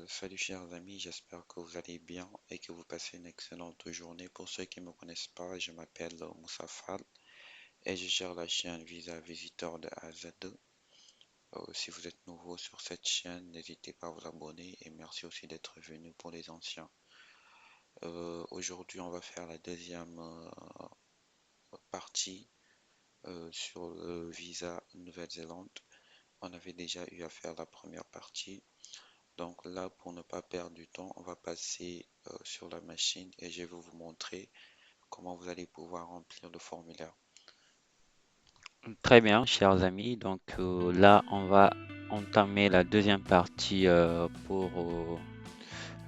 Salut chers amis, j'espère que vous allez bien et que vous passez une excellente journée. Pour ceux qui ne me connaissent pas, je m'appelle Moussa Fall et je gère la chaîne Visa Visiteur de A à Z. Si vous êtes nouveau sur cette chaîne, n'hésitez pas à vous abonner et merci aussi d'être venu pour les anciens. Aujourd'hui, on va faire la deuxième partie sur le visa Nouvelle-Zélande. On avait déjà eu à faire la première partie. Donc là, pour ne pas perdre du temps, on va passer sur la machine et je vais vous montrer comment vous allez pouvoir remplir le formulaire. Très bien, chers amis. Donc là, on va entamer la deuxième partie pour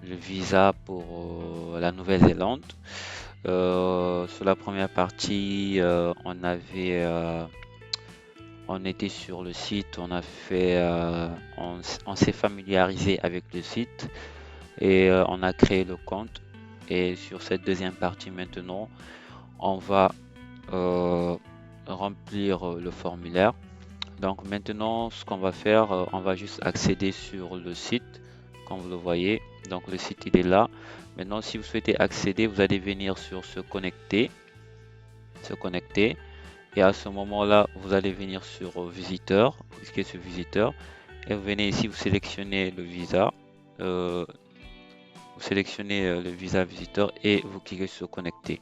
le visa pour la Nouvelle-Zélande. Sur la première partie, on était sur le site, on s'est familiarisé avec le site et on a créé le compte. Et sur cette deuxième partie maintenant, on va euh, remplir le formulaire. Donc maintenant, ce qu'on va faire, on va juste accéder sur le site, comme vous le voyez. Donc le site, il est là. Maintenant, si vous souhaitez accéder, vous allez venir sur se connecter. Et à ce moment-là, vous allez venir sur visiteur, vous cliquez sur visiteur. Et vous venez ici, vous sélectionnez le visa. Euh, Vous sélectionnez le visa visiteur et vous cliquez sur connecter.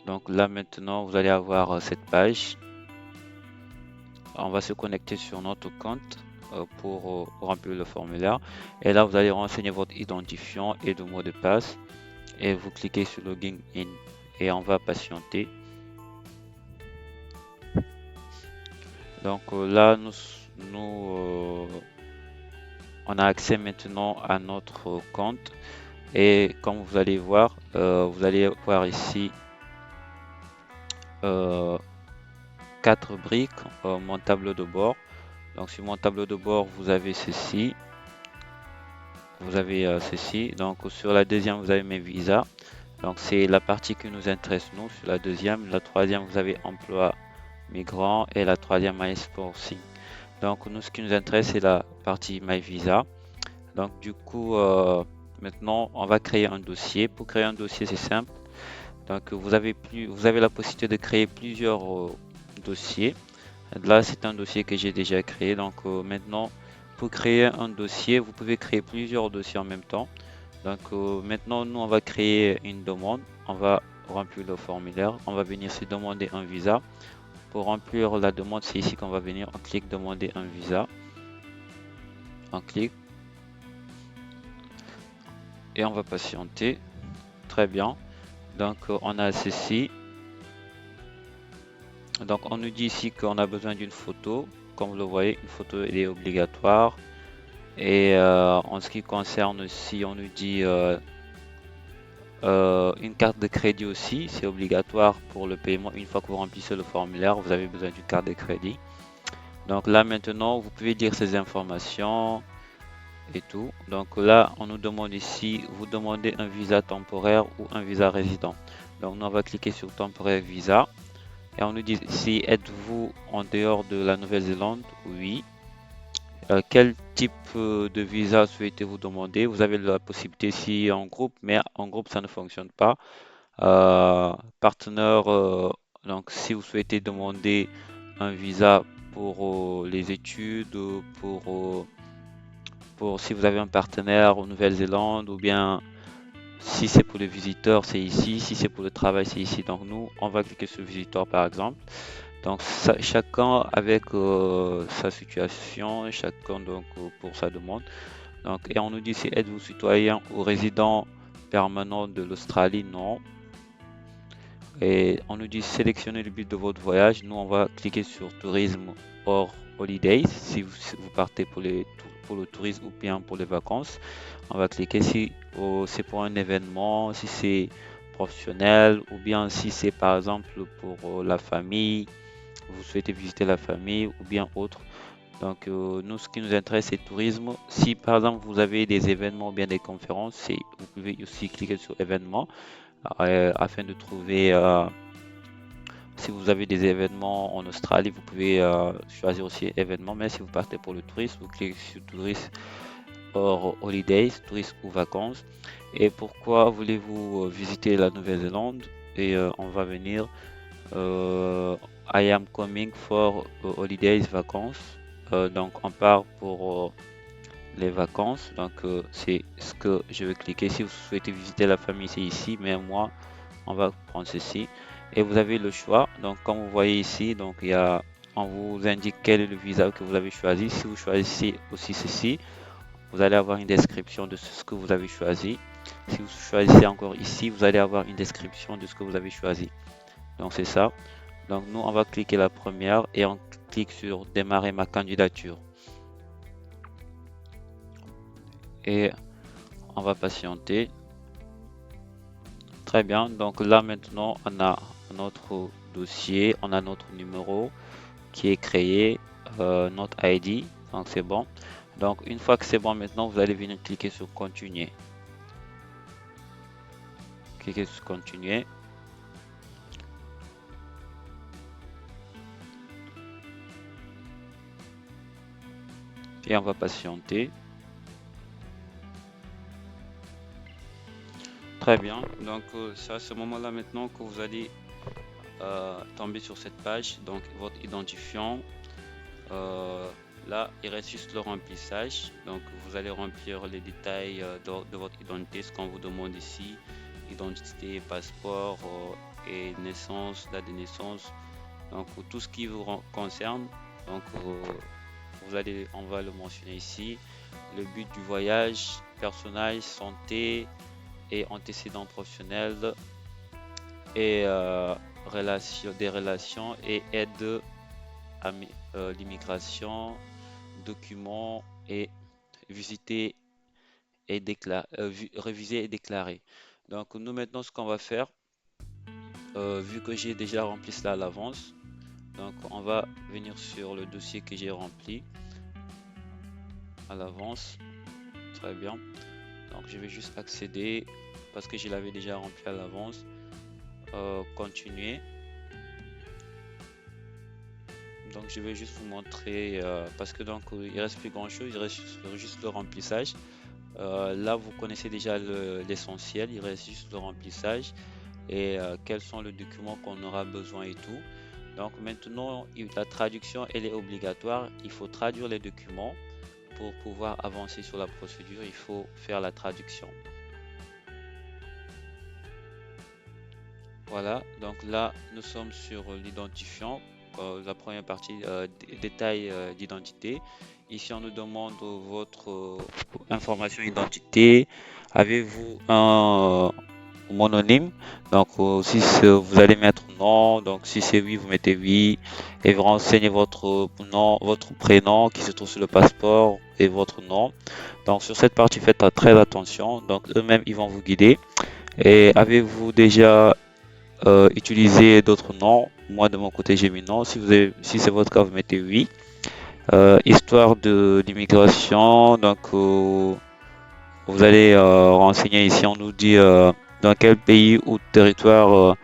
Donc là maintenant, vous allez avoir cette page. On va se connecter sur notre compte pour remplir le formulaire. Et là, vous allez renseigner votre identifiant et le mot de passe. Et vous cliquez sur Login in. Et on va patienter. Donc là, on a accès maintenant à notre compte. Et comme vous allez voir ici euh, quatre briques, mon tableau de bord. Donc sur mon tableau de bord, vous avez ceci. Vous avez ceci. Donc sur la deuxième, vous avez mes visas. Donc c'est la partie qui nous intéresse nous sur la deuxième. La troisième, vous avez emploi migrant et la troisième, My Sourcing. Donc nous, ce qui nous intéresse, c'est la partie My Visa. Donc du coup, maintenant, on va créer un dossier. Pour créer un dossier, c'est simple. Donc vous avez la possibilité de créer plusieurs dossiers. Là, c'est un dossier que j'ai déjà créé. Donc maintenant, pour créer un dossier, vous pouvez créer plusieurs dossiers en même temps. Donc maintenant, nous, on va créer une demande. On va remplir le formulaire. On va venir se demander un visa. Pour remplir la demande, c'est ici qu'on va venir. On clique demander un visa. On clique et on va patienter. Très bien. Donc on a ceci. Donc on nous dit ici qu'on a besoin d'une photo. Comme vous le voyez, une photo elle est obligatoire. Et en ce qui concerne aussi, on nous dit une carte de crédit aussi, c'est obligatoire pour le paiement. Une fois que vous remplissez le formulaire, vous avez besoin d'une carte de crédit. Donc là maintenant, vous pouvez lire ces informations et tout. Donc là, on nous demande ici, vous demandez un visa temporaire ou un visa résident. Donc nous, on va cliquer sur temporaire visa. Et on nous dit ici, êtes-vous en dehors de la Nouvelle-Zélande? Oui. Quel type de visa souhaitez-vous demander? Vous avez la possibilité ici en groupe, mais en groupe, ça ne fonctionne pas. Partenaire, donc si vous souhaitez demander un visa pour les études, pour si vous avez un partenaire en Nouvelle-Zélande, ou bien si c'est pour les visiteurs, c'est ici, si c'est pour le travail, c'est ici. Donc nous, on va cliquer sur visiteur par exemple. Donc chacun avec sa situation, chacun donc pour sa demande. Donc et on nous dit si êtes-vous citoyen ou résident permanent de l'Australie? Non. Et on nous dit sélectionnez le but de votre voyage. Nous, on va cliquer sur tourisme hors holidays. Si vous partez pour le tourisme ou bien pour les vacances, on va cliquer si c'est pour un événement, si c'est professionnel ou bien si c'est par exemple pour la famille, vous souhaitez visiter la famille ou bien autre. Donc, nous, ce qui nous intéresse, c'est tourisme. Si par exemple vous avez des événements ou bien des conférences, vous pouvez aussi cliquer sur événements afin de trouver si vous avez des événements en Australie, vous pouvez choisir aussi événements, mais si vous partez pour le tourisme, vous cliquez sur tourisme or holidays, tourisme ou vacances. Et pourquoi voulez-vous visiter la Nouvelle-Zélande? Et on va venir I am coming for holidays, vacances. Donc on part pour les vacances. Donc c'est ce que je vais cliquer. Si vous souhaitez visiter la famille, c'est ici, mais moi, on va prendre ceci. Et vous avez le choix. Donc comme vous voyez ici, donc on vous indique quel est le visa que vous avez choisi. Si vous choisissez aussi ceci, vous allez avoir une description de ce que vous avez choisi. Si vous choisissez encore ici, vous allez avoir une description de ce que vous avez choisi. Donc c'est ça. Donc nous, on va cliquer la première et on clique sur démarrer ma candidature. Et on va patienter. Très bien. Donc là maintenant, on a notre dossier, on a notre numéro qui est créé, notre ID. Donc c'est bon. Donc une fois que c'est bon, maintenant vous allez venir cliquer sur continuer. Cliquez sur continuer. Et on va patienter. Très bien. Donc c'est à ce moment-là maintenant que vous allez tomber sur cette page. Donc votre identifiant. Là, il reste juste le remplissage. Donc vous allez remplir les détails de votre identité, ce qu'on vous demande ici. Identité, passeport et naissance, date de naissance. Donc tout ce qui vous concerne. Donc on va le mentionner ici. Le but du voyage, personnage, santé et antécédents professionnels et des relations et aide à l'immigration, documents et visiter et réviser et déclarer. Donc nous maintenant ce qu'on va faire, vu que j'ai déjà rempli cela à l'avance, donc on va venir sur le dossier que j'ai rempli à l'avance. Très bien. Donc je vais juste accéder parce que je l'avais déjà rempli à l'avance. Continuer. Donc je vais juste vous montrer parce que donc il reste plus grand chose, il reste juste le remplissage. Là vous connaissez déjà l'essentiel, il reste juste le remplissage et quels sont les documents qu'on aura besoin et tout. Donc maintenant la traduction elle est obligatoire, il faut traduire les documents pour pouvoir avancer sur la procédure, il faut faire la traduction. Voilà, donc là nous sommes sur l'identifiant. La première partie, détails d'identité. Ici, on nous demande votre information identité. Avez-vous un mononyme? Donc, si vous allez mettre non, donc si c'est oui, vous mettez oui. Et vous renseignez votre nom, votre prénom qui se trouve sur le passeport et votre nom. Donc, sur cette partie, faites très attention. Donc, eux-mêmes, ils vont vous guider. Et avez-vous déjà utiliser d'autres noms? Moi de mon côté j'ai mis non. Si c'est votre cas, vous mettez oui. Histoire de l'immigration, donc vous allez renseigner ici, on nous dit dans quel pays ou territoire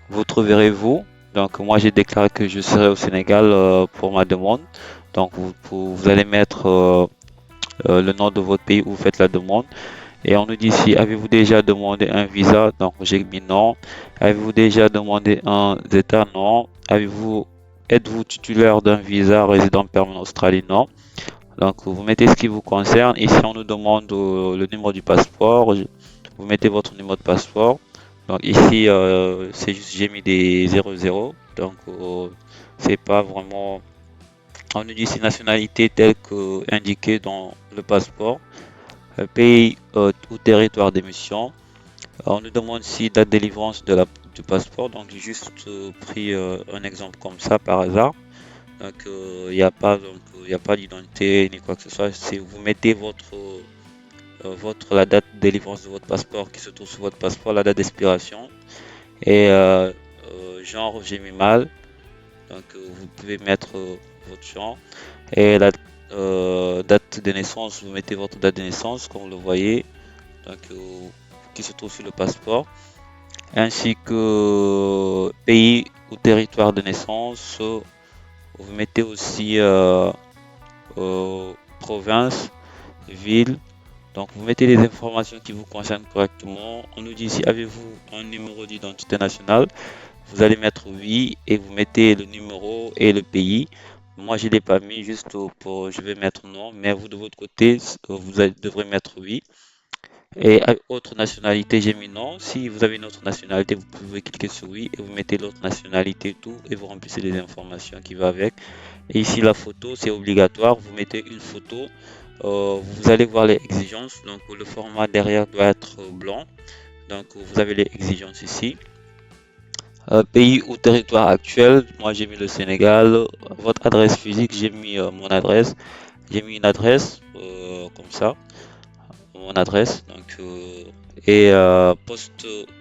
vous trouverez-vous. Donc moi j'ai déclaré que je serai au Sénégal pour ma demande. Donc vous allez mettre le nom de votre pays où vous faites la demande. Et on nous dit ici, avez-vous déjà demandé un visa? Donc j'ai mis non. Avez-vous déjà demandé un état? Non. Êtes-vous titulaire d'un visa résident permanent en Australie? Non. Donc vous mettez ce qui vous concerne. Ici on nous demande le numéro du passeport. Vous mettez votre numéro de passeport. Donc ici c'est juste j'ai mis des 00. Donc c'est pas vraiment. On nous dit ici nationalité telle que indiquée dans le passeport. Pays ou territoire d'émission. On nous demande si date de délivrance du passeport. Donc j'ai juste pris un exemple comme ça par hasard. Donc il n'y a pas d'identité ni quoi que ce soit. Si vous mettez la date de délivrance de votre passeport qui se trouve sur votre passeport, la date d'expiration et genre j'ai mis mal. Donc vous pouvez mettre votre genre et la date de naissance, vous mettez votre date de naissance comme vous le voyez, donc qui se trouve sur le passeport, ainsi que pays ou territoire de naissance. Vous mettez aussi province, ville Donc vous mettez les informations qui vous concernent correctement. On nous dit ici, avez-vous un numéro d'identité nationale? Vous allez mettre oui et vous mettez le numéro et le pays. Moi, je ne l'ai pas mis juste je vais mettre non, mais vous de votre côté, devrez mettre oui. Et autre nationalité, j'ai mis non. Si vous avez une autre nationalité, vous pouvez cliquer sur oui et vous mettez l'autre nationalité, tout, et vous remplissez les informations qui vont avec. Et ici, la photo, c'est obligatoire. Vous mettez une photo. Vous allez voir les exigences. Donc, le format derrière doit être blanc. Donc, vous avez les exigences ici. Pays ou territoire actuel, moi j'ai mis le Sénégal. Votre adresse physique, j'ai mis mon adresse. J'ai mis une adresse comme ça, mon adresse. Donc,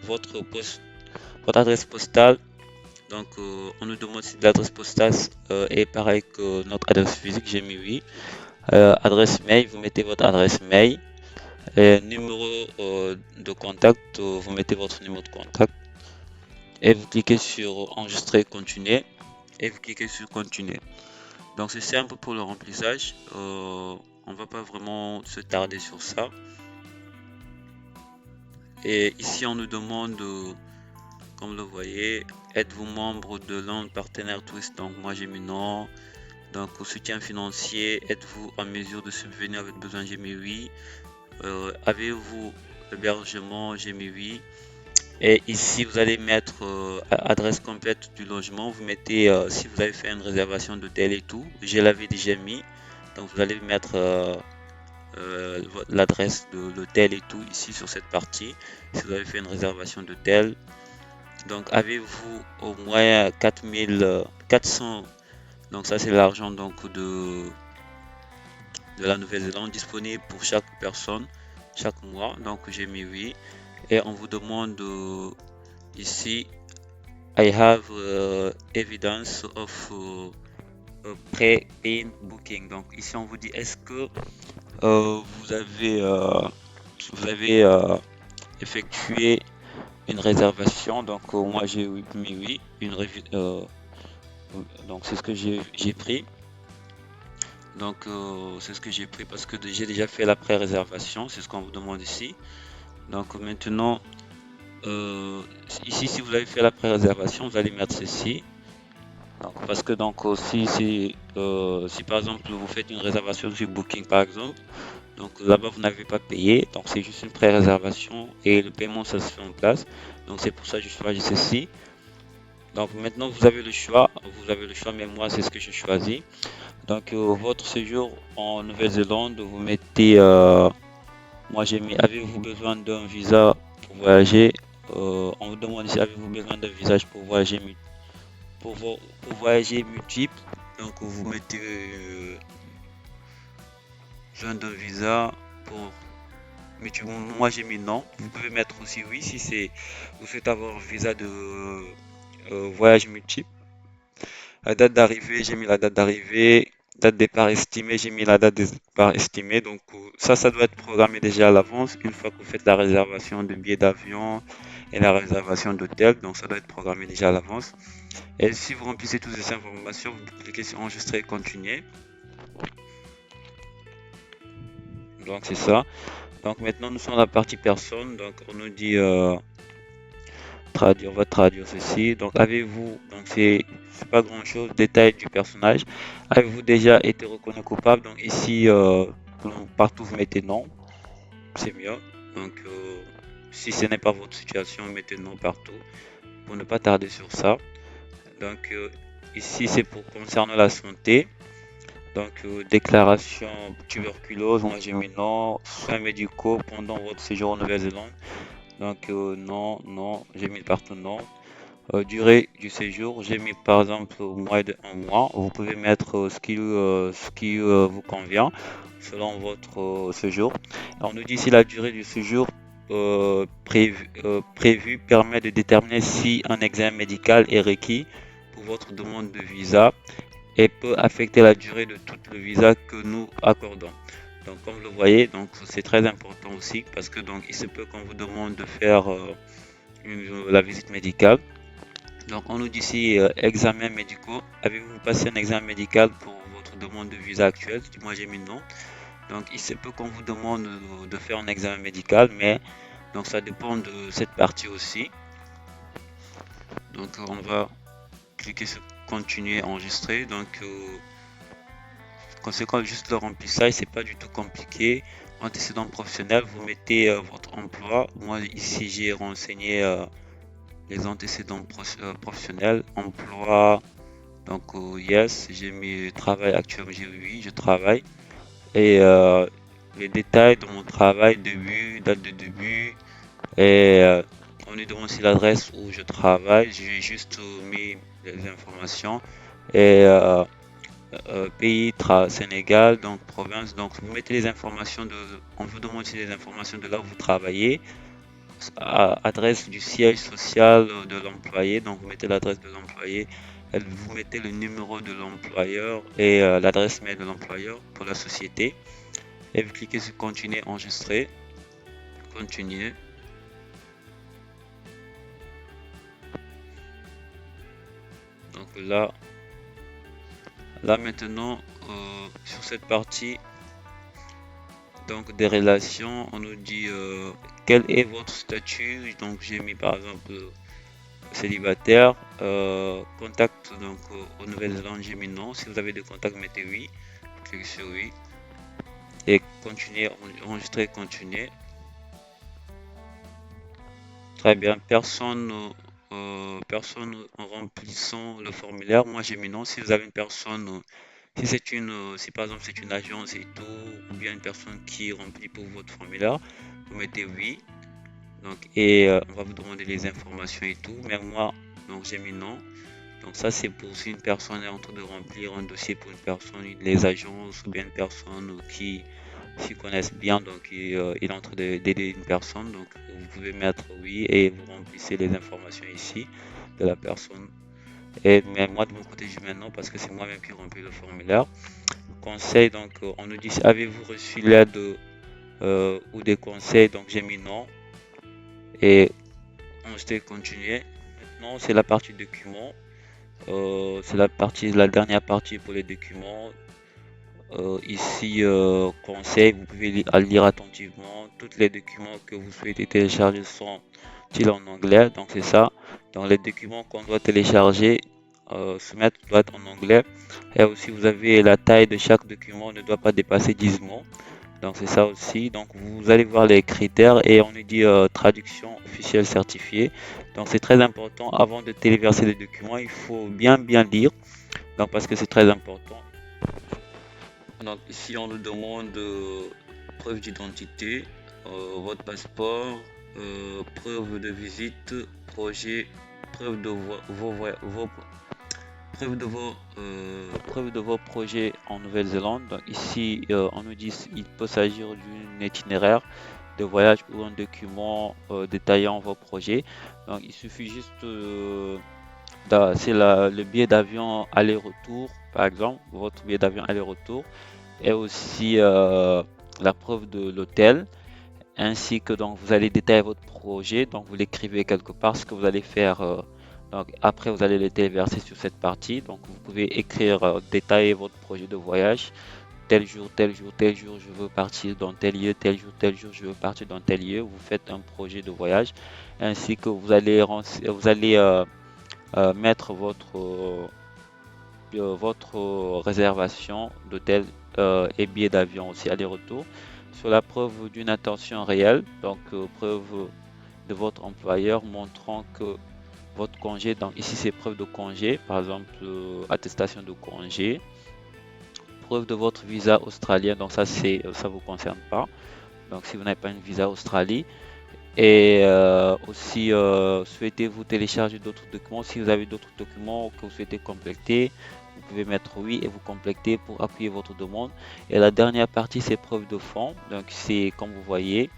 votre adresse postale. Donc, on nous demande si l'adresse postale est pareille que notre adresse physique. J'ai mis oui. Adresse mail, vous mettez votre adresse mail. Et numéro de contact, vous mettez votre numéro de contact. Et vous cliquez sur enregistrer, continuer. Et vous cliquez sur continuer. Donc, c'est simple pour le remplissage. On va pas vraiment se tarder sur ça. Et ici, on nous demande, comme vous le voyez, êtes-vous membre de l'un partenaire Twist? Donc, moi j'ai mis non. Donc, au soutien financier, êtes-vous en mesure de subvenir à votre besoin? J'ai mis oui. Avez-vous hébergement? J'ai mis oui. Et ici, vous allez mettre adresse complète du logement. Vous mettez si vous avez fait une réservation d'hôtel et tout. Je l'avais déjà mis. Donc, vous allez mettre l'adresse de l'hôtel et tout ici sur cette partie. Si vous avez fait une réservation d'hôtel. Donc, avez-vous au moins 4400? Donc, ça, c'est l'argent donc de la Nouvelle-Zélande disponible pour chaque personne chaque mois. Donc, j'ai mis oui. Et on vous demande ici, I have evidence of pre-paying booking. Donc, ici, on vous dit, est-ce que vous avez effectué une réservation? Donc, moi, j'ai mis oui. Donc, c'est ce que j'ai pris. Donc, c'est ce que j'ai pris parce que j'ai déjà fait la pré-réservation. C'est ce qu'on vous demande ici. Donc, maintenant, ici, si vous avez fait la pré-réservation, vous allez mettre ceci. Donc, parce que donc aussi, si par exemple vous faites une réservation sur Booking par exemple, donc là-bas vous n'avez pas payé, donc c'est juste une pré-réservation et le paiement ça se fait en place. Donc c'est pour ça que je choisis ceci. Donc maintenant vous avez le choix, mais moi c'est ce que je choisis. Donc votre séjour en Nouvelle-Zélande, vous mettez, moi j'ai mis, avez-vous besoin d'un visa pour voyager? On vous demande si avez-vous besoin d'un visa pour voyager pour voyager multiple. Donc vous mettez besoin d'un visa pour multiple. Moi j'ai mis non. Vous pouvez mettre aussi oui si vous souhaitez avoir un visa de voyage multiple. La date d'arrivée, j'ai mis la date d'arrivée. Date de départ estimée, j'ai mis la date de départ estimée. Donc ça doit être programmé déjà à l'avance. Une fois que vous faites la réservation de billets d'avion et la réservation d'hôtel, donc ça doit être programmé déjà à l'avance. Et si vous remplissez toutes ces informations, vous cliquez sur enregistrer et continuer. Donc c'est ça. Donc maintenant nous sommes dans la partie personne. Donc on nous dit traduire, on va traduire ceci. Donc avez-vous, donc c'est pas grand chose, détail du personnage. Avez-vous déjà été reconnu coupable? Donc ici partout vous mettez non, c'est mieux. Donc si ce n'est pas votre situation, mettez non partout pour ne pas tarder sur ça. Donc ici c'est pour concernant la santé. Donc déclaration tuberculose, moi j'ai mis non. Soins médicaux pendant votre séjour en Nouvelle-Zélande. Donc non, non, j'ai mis partout non. Durée du séjour, j'ai mis par exemple moins de 1 mois. Vous pouvez mettre ce qui vous convient selon votre séjour. On nous dit si la durée du séjour prévu permet de déterminer si un examen médical est requis pour votre demande de visa et peut affecter la durée de tout le visa que nous accordons. Donc comme vous le voyez, donc c'est très important aussi parce que donc il se peut qu'on vous demande de faire la visite médicale. Donc on nous dit ici examen médicaux. Avez-vous passé un examen médical pour votre demande de visa actuelle? Moi j'ai mis non. Donc, il se peut qu'on vous demande de faire un examen médical, mais donc ça dépend de cette partie aussi. Donc, on va cliquer sur continuer, enregistrer. Donc, conséquent, juste le remplissage, c'est pas du tout compliqué. Antécédent professionnel, vous mettez votre emploi. Moi, ici, j'ai renseigné les antécédents professionnels, emploi. Donc, yes, j'ai mis travail actuel, j'ai oui, je travaille. Et les détails de mon travail, début, date de début. Et on nous demande aussi l'adresse où je travaille. J'ai juste mis les informations. Et pays, Sénégal, donc province. Donc, vous mettez les informations on vous demande aussi les informations de là où vous travaillez, adresse du siège social de l'employé. Donc, vous mettez l'adresse de l'employé, vous mettez le numéro de l'employeur et l'adresse mail de l'employeur pour la société. Et vous cliquez sur continuer, enregistrer, continuer. Donc là maintenant, sur cette partie, donc des relations, on nous dit quel est votre statut. Donc j'ai mis par exemple célibataire, contact donc aux Nouvelle-Zélande, j'ai mis non. Si vous avez des contacts, mettez oui. Cliquez sur oui et continuer, enregistrer, continuer. Très bien, personne en remplissant le formulaire. Moi j'ai mis non. Si vous avez une personne, si par exemple c'est une agence et tout, ou bien une personne qui remplit pour votre formulaire, vous mettez oui. Donc, et on va vous demander les informations et tout. Mais moi, donc j'ai mis non. Donc ça, c'est pour si une personne est en train de remplir un dossier pour une personne, les agences ou bien une personne qui s'y connaissent bien, donc il est en train d'aider une personne. Donc vous pouvez mettre oui et vous remplissez les informations ici de la personne. Et mais moi de mon côté, je mets non parce que c'est moi-même qui remplis le formulaire. Conseil, donc on nous dit avez-vous reçu l'aide ou des conseils, donc j'ai mis non et on se continuer. Maintenant, c'est la partie documents. C'est la dernière partie pour les documents. Ici, conseil, vous pouvez lire attentivement. Tous les documents que vous souhaitez télécharger sont-ils en anglais. Donc c'est ça. Dans les documents qu'on doit télécharger, soumettre doit être en anglais. Et aussi, vous avez la taille de chaque document ne doit pas dépasser 10 mots. Donc c'est ça aussi. Donc vous allez voir les critères et on nous dit traduction officielle certifiée. Donc c'est très important avant de téléverser les documents, il faut bien lire. Donc parce que c'est très important. Donc ici on nous demande preuve d'identité, votre passeport, preuve de visite, projet, preuve de preuve de vos projets en Nouvelle-Zélande. Donc ici, on nous dit qu'il peut s'agir d'un itinéraire de voyage ou un document détaillant vos projets. Donc il suffit juste, c'est le billet d'avion aller-retour, par exemple, votre billet d'avion aller-retour, et aussi la preuve de l'hôtel, ainsi que donc vous allez détailler votre projet, donc vous l'écrivez quelque part ce que vous allez faire. Donc après vous allez le téléverser sur cette partie. Donc vous pouvez écrire, détailler votre projet de voyage. Tel jour, tel jour, tel jour, je veux partir dans tel lieu, tel jour, je veux partir dans tel lieu. Vous faites un projet de voyage, ainsi que vous allez mettre votre réservation d'hôtel et billet d'avion aussi aller-retour sur la preuve d'une intention réelle, donc preuve de votre employeur montrant que votre congé, donc ici c'est preuve de congé, par exemple attestation de congé, preuve de votre visa australien, donc ça vous concerne pas. Donc si vous n'avez pas une visa Australie et aussi souhaitez-vous télécharger d'autres documents, si vous avez d'autres documents que vous souhaitez compléter, vous pouvez mettre oui et vous compléter pour appuyer votre demande. Et la dernière partie c'est preuve de fonds, donc c'est comme vous voyez.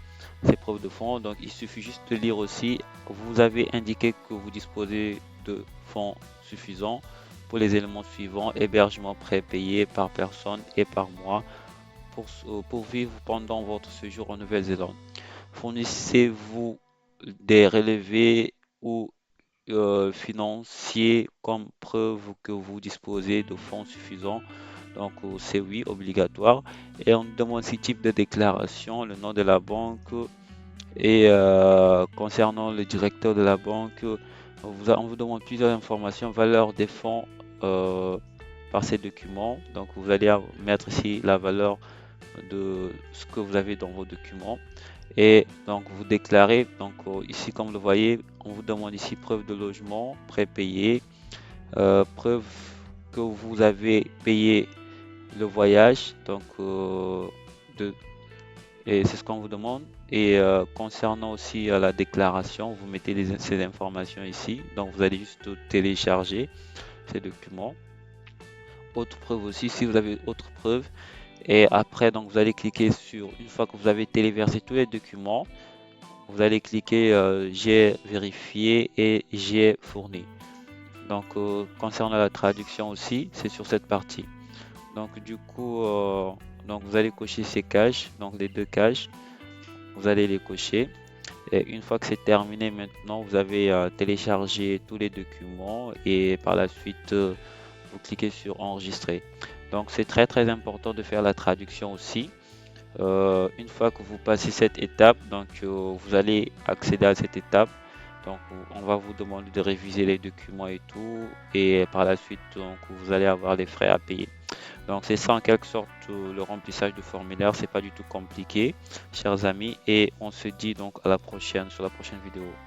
C'est preuve de fonds, donc il suffit juste de lire aussi. Vous avez indiqué que vous disposez de fonds suffisants pour les éléments suivants: hébergement prépayé par personne et par mois pour vivre pendant votre séjour en Nouvelle-Zélande. Fournissez-vous des relevés ou financiers comme preuve que vous disposez de fonds suffisants Donc c'est oui, obligatoire. Et on demande aussi type de déclaration, le nom de la banque et concernant le directeur de la banque, on vous demande plusieurs informations, valeur des fonds par ces documents. Donc vous allez mettre ici la valeur de ce que vous avez dans vos documents. Et donc vous déclarez, donc ici comme vous le voyez, on vous demande ici preuve de logement, prépayé, preuve que vous avez payé le voyage, donc et c'est ce qu'on vous demande. Et concernant aussi la déclaration, vous mettez ces informations ici, donc vous allez juste télécharger ces documents. Autre preuve aussi, si vous avez autre preuve, et après donc vous allez cliquer sur, une fois que vous avez téléversé tous les documents, vous allez cliquer j'ai vérifié et j'ai fourni. Donc concernant la traduction aussi, c'est sur cette partie. Donc du coup, donc vous allez cocher ces cases, donc les deux cases, vous allez les cocher. Et une fois que c'est terminé, maintenant vous avez téléchargé tous les documents et par la suite vous cliquez sur enregistrer. Donc c'est très très important de faire la traduction aussi. Une fois que vous passez cette étape, donc vous allez accéder à cette étape. Donc on va vous demander de réviser les documents et tout, et par la suite donc vous allez avoir les frais à payer. Donc c'est ça en quelque sorte le remplissage du formulaire, c'est pas du tout compliqué, chers amis, et on se dit donc à la prochaine sur la prochaine vidéo.